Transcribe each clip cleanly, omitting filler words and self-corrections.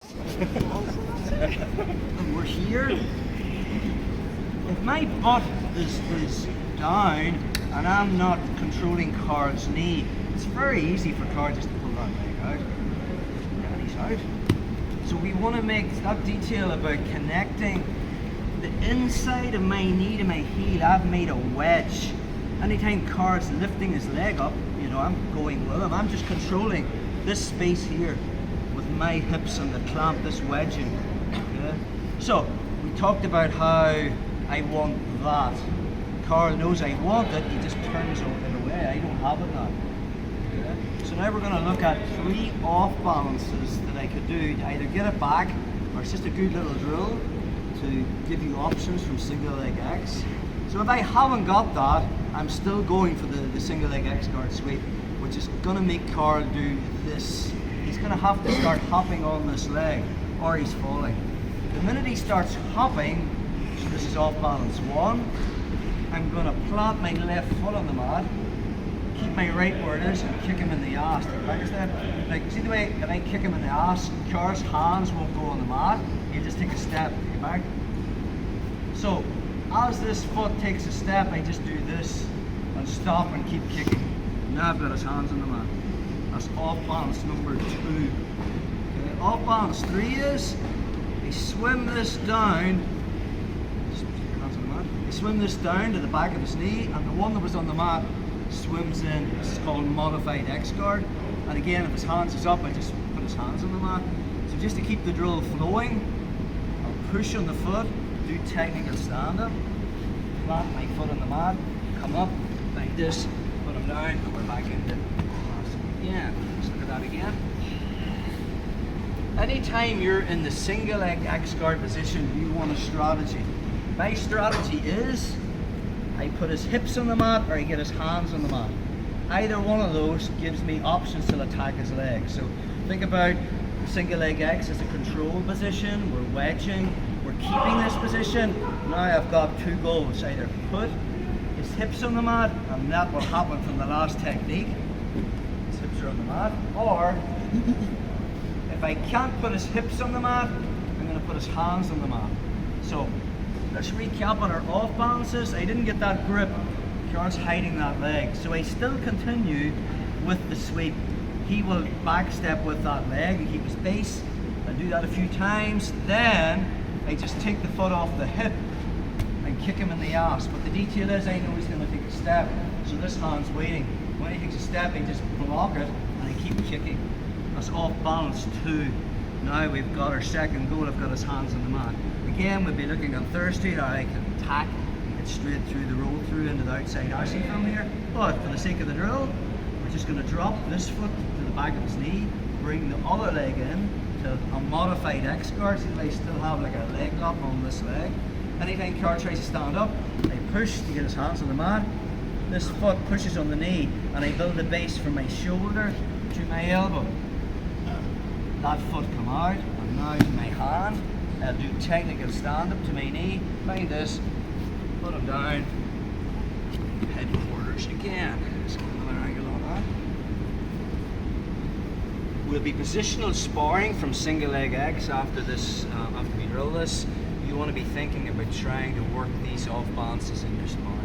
And we're here. If my butt is down and I'm not controlling Carl's knee, it's very easy for Carl just to pull that leg out. And he's out. So we want to make that detail about connecting the inside of my knee to my heel. I've made a wedge. Anytime Carl's lifting his leg up, you know, I'm going with him. I'm just controlling this space here with my hips and the clamp, this wedging. Okay? So we talked about how I want that. Carl knows I want it, he just turns it away. I don't have it now. Okay? So now we're going to look at 3 off balances that I could do to either get it back, or it's just a good little drill to give you options from single leg X. So if I haven't got that, I'm still going for the single leg X guard sweep, which is going to make Carl do this. He's going to have to start hopping on this leg, or he's falling. The minute he starts hopping, so this is off balance 1, I'm going to plant my left foot on the mat, keep my right where it is, and kick him in the ass. Like, see the way if I kick him in the ass, Carl's hands won't go on the mat, he'll just take a step, take it back. So as this foot takes a step, I just do this and stop and keep kicking. Now I've got his hands on the mat. That's off balance number 2. Okay. Off balance 3 is I swim this down. I swim this down to the back of his knee, and the one that was on the mat swims in. This is called modified X guard. And again, if his hands is up, I just put his hands on the mat. So just to keep the drill flowing, I'll push on the foot, do technical stand up, plant my foot on the mat, come up like this, put him down, and we're back into again. Let's look at that again. Anytime you're in the single leg X guard position, you want a strategy. My strategy is I put his hips on the mat, or I get his hands on the mat. Either one of those gives me options to attack his legs. So think about single leg X as a control position. We're wedging, we're keeping this position. Now I've got 2 goals. Either put his hips on the mat, and that will happen from the last technique. His hips are on the mat. Or if I can't put his hips on the mat, I'm going to put his hands on the mat. So let's recap on our off balances. I didn't get that grip. Carl's hiding that leg. So I still continue with the sweep. He will backstep with that leg and keep his base. I do that a few times. Then I just take the foot off the hip and kick him in the ass. But the detail is I know he's going to take a step. So this hand's waiting. When he takes a step, I just block it and I keep kicking. That's off balance 2. Now we've got our second goal. I've got his hands on the mat. Again, we'll be looking on Thursday how I can attack it straight through the roll through into the outside arcing from here. But for the sake of the drill, we're just going to drop this foot to the back of his knee, bring the other leg in to a modified X guard, so that I still have like a leg lock on this leg. Anytime Carl tries to stand up, I push to get his hands on the mat. This foot pushes on the knee, and I build the base from my shoulder to my elbow. That foot come out, and now my hand. I'll do technical stand up to my knee, find this, put him down, headquarters again. Let's get another angle on that. We'll be positional sparring from single leg X after this, after we drill this. You want to be thinking about trying to work these off balances in your sparring.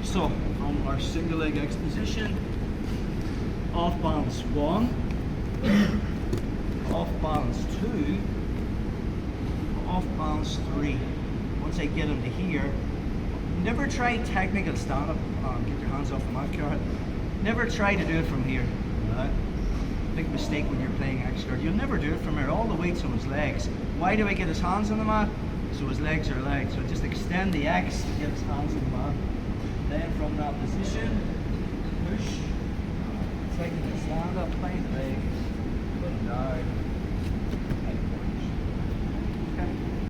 So, from our single leg X position, off balance 1, off balance 2, off balance 3. Once I get him to here, never try technical stand up. Get your hands off the mat, Carl. Never try to do it from here. Right? Big mistake when you're playing X guard. You'll never do it from here. All the weight's on his legs. Why do I get his hands on the mat? So his legs are legs. So just extend the X to get his hands on the mat. Then from that position, push, technical stand up, find the leg, put him down.